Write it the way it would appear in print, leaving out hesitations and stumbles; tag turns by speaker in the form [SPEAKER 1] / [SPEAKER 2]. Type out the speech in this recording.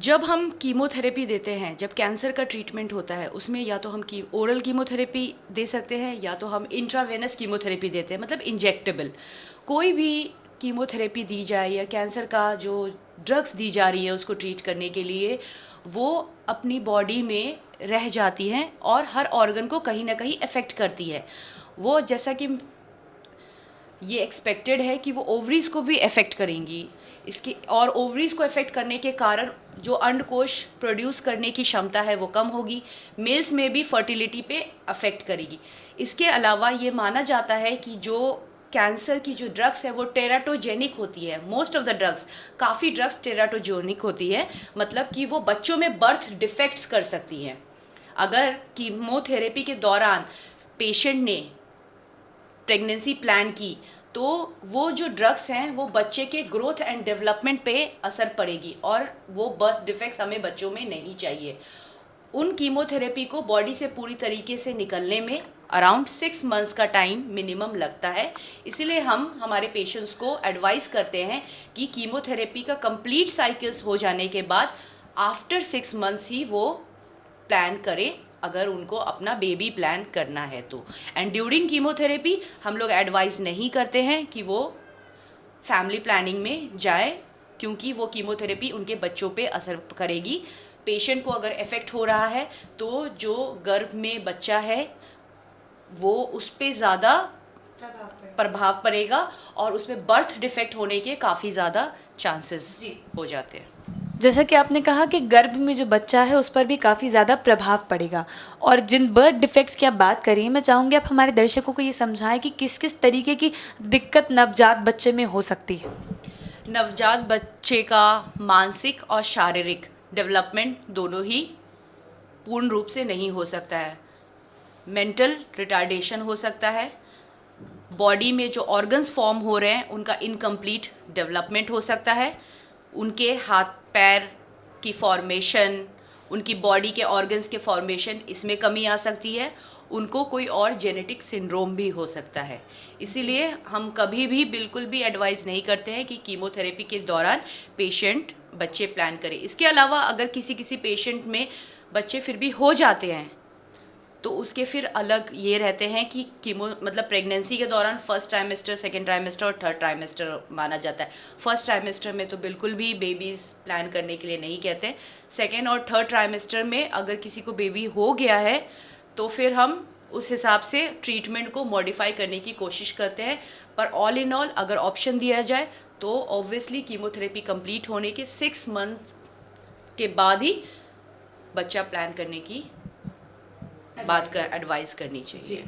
[SPEAKER 1] जब हम कीमोथेरेपी देते हैं, जब कैंसर का ट्रीटमेंट होता है, उसमें या तो हम ओरल कीमोथेरेपी दे सकते हैं या तो हम इंट्रावेनस कीमोथेरेपी देते हैं, मतलब इंजेक्टेबल। कोई भी कीमोथेरेपी दी जाए या कैंसर का जो ड्रग्स दी जा रही है उसको ट्रीट करने के लिए, वो अपनी बॉडी में रह जाती हैं और हर ऑर्गन को कहीं ना कहीं अफेक्ट करती है। वो जैसा कि ये एक्सपेक्टेड है कि वो ओवरीज को भी अफेक्ट करेंगी इसके, और ओवरीज को अफेक्ट करने के कारण जो अंडकोश प्रोड्यूस करने की क्षमता है वो कम होगी। मेल्स में भी फर्टिलिटी पे अफेक्ट करेगी। इसके अलावा ये माना जाता है कि जो कैंसर की जो ड्रग्स है वो टेराटोजेनिक होती है। मोस्ट ऑफ द ड्रग्स, काफ़ी ड्रग्स टेराटोजेनिक होती है, मतलब कि वो बच्चों में बर्थ डिफेक्ट्स कर सकती हैं। अगर कीमोथेरेपी के दौरान पेशेंट ने प्रेगनेंसी प्लान की तो वो जो ड्रग्स हैं वो बच्चे के ग्रोथ एंड डेवलपमेंट पे असर पड़ेगी और वो बर्थ डिफेक्ट्स हमें बच्चों में नहीं चाहिए। उन कीमोथेरेपी को बॉडी से पूरी तरीके से निकलने में अराउंड 6 मंथ्स का टाइम मिनिमम लगता है। इसीलिए हम हमारे पेशेंट्स को एडवाइस करते हैं कि कीमोथेरेपी का कंप्लीट साइकिल्स हो जाने के बाद आफ्टर 6 मंथ्स ही वो प्लान करें, अगर उनको अपना बेबी प्लान करना है तो। एंड ड्यूरिंग कीमोथेरेपी हम लोग एडवाइस नहीं करते हैं कि वो फैमिली प्लानिंग में जाए, क्योंकि वो कीमोथेरेपी उनके बच्चों पे असर करेगी। पेशेंट को अगर इफ़ेक्ट हो रहा है तो जो गर्भ में बच्चा है वो उस पर ज़्यादा प्रभाव पड़ेगा और उसमें बर्थ डिफेक्ट होने के काफ़ी ज़्यादा चांसेस हो जाते हैं।
[SPEAKER 2] जैसा कि आपने कहा कि गर्भ में जो बच्चा है उस पर भी काफ़ी ज़्यादा प्रभाव पड़ेगा, और जिन बर्थ डिफेक्ट्स की आप बात करिए, मैं चाहूँगी आप हमारे दर्शकों को ये समझाएं कि किस किस तरीके की दिक्कत नवजात बच्चे में हो सकती है।
[SPEAKER 1] नवजात बच्चे का मानसिक और शारीरिक डेवलपमेंट दोनों ही पूर्ण रूप से नहीं हो सकता है। मेंटल रिटार्डेशन हो सकता है, बॉडी में जो ऑर्गन्स फॉर्म हो रहे हैं उनका इनकम्प्लीट डेवलपमेंट हो सकता है, उनके हाथ पैर की फॉर्मेशन, उनकी बॉडी के ऑर्गन्स के फॉर्मेशन, इसमें कमी आ सकती है, उनको कोई और जेनेटिक सिंड्रोम भी हो सकता है। इसीलिए हम कभी भी बिल्कुल भी एडवाइस नहीं करते हैं कि कीमोथेरेपी के दौरान पेशेंट बच्चे प्लान करे। इसके अलावा अगर किसी पेशेंट में बच्चे फिर भी हो जाते हैं तो उसके फिर अलग ये रहते हैं कि कीमो मतलब प्रेगनेंसी के दौरान फर्स्ट ट्राइमेस्टर, सेकेंड ट्राइमेस्टर और थर्ड ट्राइमेस्टर माना जाता है। फर्स्ट ट्राइमेस्टर में तो बिल्कुल भी बेबीज़ प्लान करने के लिए नहीं कहते। सेकेंड और थर्ड ट्राइमेस्टर में अगर किसी को बेबी हो गया है तो फिर हम उस हिसाब से ट्रीटमेंट को मॉडिफाई करने की कोशिश करते हैं। पर ऑल इन ऑल अगर ऑप्शन दिया जाए तो ऑब्वियसली कीमोथेरेपी कंप्लीट होने के 6 मंथ के बाद ही बच्चा प्लान करने की बात कर एडवाइस करनी चाहिए।